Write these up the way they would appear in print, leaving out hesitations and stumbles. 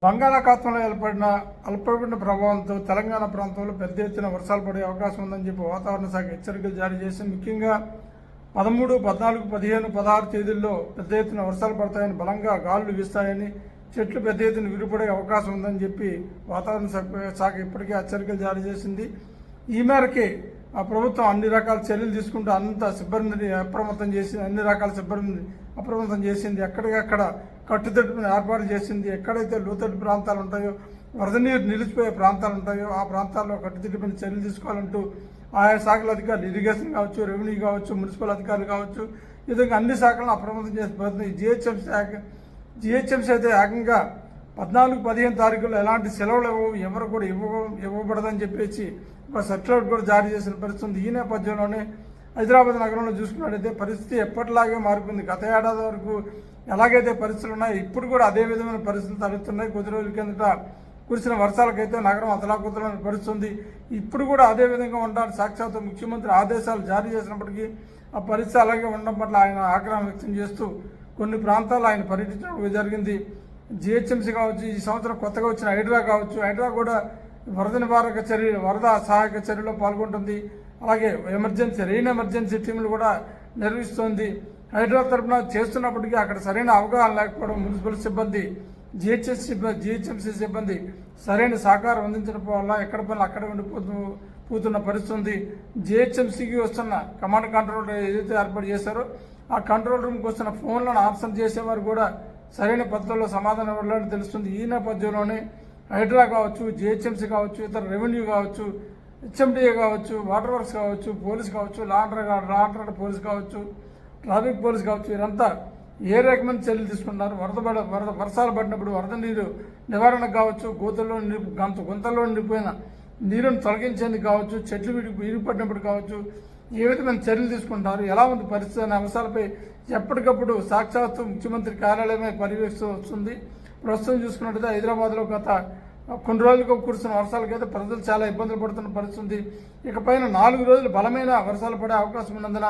బంగాళాఖాతంలో ఏర్పడిన అల్పపీడన ప్రభావంతో తెలంగాణ ప్రాంతంలో పెద్ద ఎత్తున వర్షాలు పడే అవకాశం ఉందని చెప్పి వాతావరణ శాఖ హెచ్చరికలు జారీ చేసి ముఖ్యంగా 13, 14, 15, 16 తేదీల్లో పెద్ద ఎత్తున వర్షాలు పడతాయని, బలంగా గాలులు వీస్తాయని, చెట్లు పెద్ద ఎత్తున విడిపడే అవకాశం ఉందని చెప్పి వాతావరణ శాఖ ఇప్పటికే హెచ్చరికలు జారీ చేసింది. ఈ మేరకే ఆ ప్రభుత్వం అన్ని రకాల చర్యలు తీసుకుంటూ అంత సిబ్బందిని అప్రమత్తం చేసి అన్ని రకాల సిబ్బందిని అప్రమత్తం చేసింది. ఎక్కడికక్కడ కట్టుదిట్టమైన ఏర్పాటు చేసింది. ఎక్కడైతే లోతట్టు ప్రాంతాలు ఉంటాయో, వరద నీరు నిలిచిపోయే ప్రాంతాలు ఉంటాయో ఆ ప్రాంతాల్లో కట్టుదిట్టమైన చర్యలు తీసుకోవాలంటూ ఆయా శాఖల అధికారులు, ఇరిగేషన్ కావచ్చు, రెవెన్యూ కావచ్చు, మున్సిపల్ అధికారులు కావచ్చు, ఈ విధంగా అన్ని శాఖలను అప్రమత్తం చేసి పోతుంది. జిహెచ్ఎంసీ అయితే ఏకంగా 14, 15 తారీఖుల్లో ఎలాంటి సెలవులు ఎవరు కూడా ఇవ్వబడదని చెప్పేసి ఒక సర్క్యులర్ కూడా జారీ చేసిన పరిస్థితి. ఈ నేపథ్యంలోనే హైదరాబాద్ నగరంలో చూసుకున్నట్టయితే పరిస్థితి ఎప్పటిలాగే మారిపోయింది. గత ఏడాది వరకు ఎలాగైతే పరిస్థితులు ఉన్నాయో ఇప్పుడు కూడా అదే విధమైన పరిస్థితులు తలెత్తున్నాయి. కొద్ది రోజుల కిందట కురిసిన వర్షాలకైతే నగరం అతలాకుతలమైన పరిస్థితుంది. ఇప్పుడు కూడా అదే విధంగా ఉండాలని సాక్షాత్ ముఖ్యమంత్రి ఆదేశాలు జారీ చేసినప్పటికీ ఆ పరిస్థితి అలాగే ఉండడం పట్ల ఆయన ఆగ్రహం వ్యక్తం చేస్తూ కొన్ని ప్రాంతాల్లో ఆయన పర్యటించడం జరిగింది. జిహెచ్ఎంసీ కావచ్చు, ఈ సంవత్సరం కొత్తగా వచ్చిన హైడ్రా కావచ్చు, హైడ్రా కూడా వరద నివారక చర్య, వరద సహాయక చర్యలో పాల్గొంటుంది. అలాగే రెయిన్ ఎమర్జెన్సీ టీంలు కూడా నిర్వహిస్తోంది. హైడ్రా తరఫున చేస్తున్నప్పటికీ అక్కడ సరైన అవగాహన లేకపోవడం, మున్సిపల్ సిబ్బంది, జిహెచ్ఎంసీ సిబ్బంది సరైన సహకారం అందించడం వల్ల ఎక్కడ పనులు అక్కడ ఉండిపోతున్న పరిస్థితి ఉంది. జిహెచ్ఎంసీకి వస్తున్న కమాండ్ కంట్రోల్ ఏదైతే ఏర్పాటు చేశారో ఆ కంట్రోల్ రూమ్కి వస్తున్న ఫోన్లను ఆప్షన్ చేసేవారు కూడా సరైన పద్ధతుల్లో సమాధానం ఇవ్వాలని తెలుస్తుంది. ఈ నేపథ్యంలోనే హైడ్రా కావచ్చు, జిహెచ్ఎంసీ కావచ్చు, ఇతర రెవెన్యూ కావచ్చు, హెచ్ఎండిఏ కావచ్చు, వాటర్ వర్క్స్ కావచ్చు, పోలీస్ కావచ్చు, లా అండ్ ఆర్డర్ పోలీస్ కావచ్చు, ట్రాఫిక్ పోలీస్ కావచ్చు, వీరంతా ఏ రకమైన చర్యలు తీసుకున్నారు. వర్షాలు పడినప్పుడు వరద నీరు నివారణకు కావచ్చు, గుంతల్లో నిండిపోయిన నీరును తొలగించేందుకు కావచ్చు, చెట్లు విడిపడినప్పుడు కావచ్చు, ఏ విధమైన చర్యలు తీసుకుంటారు, ఎలా ఉంది పరిస్థితి అనే అంశాలపై ఎప్పటికప్పుడు సాక్షాత్తు ముఖ్యమంత్రి కార్యాలయమే పర్యవేక్షిస్తూ వస్తుంది. ప్రస్తుతం చూసుకున్నట్టయితే హైదరాబాద్లో గత కొన్ని రోజులుగా కురిసిన వర్షాలకైతే ప్రజలు చాలా ఇబ్బందులు పడుతున్న పరిస్థితి. ఇకపైన 4 రోజులు బలమైన వర్షాలు పడే అవకాశం ఉన్నందున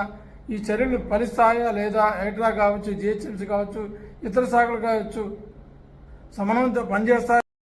ఈ చర్యలు ఫలిస్తాయా లేదా, హైడ్రా కావచ్చు, జిహెచ్ఎంసీ కావచ్చు, ఇతర శాఖలు కావచ్చు సమన్వయంతో పనిచేస్తాయా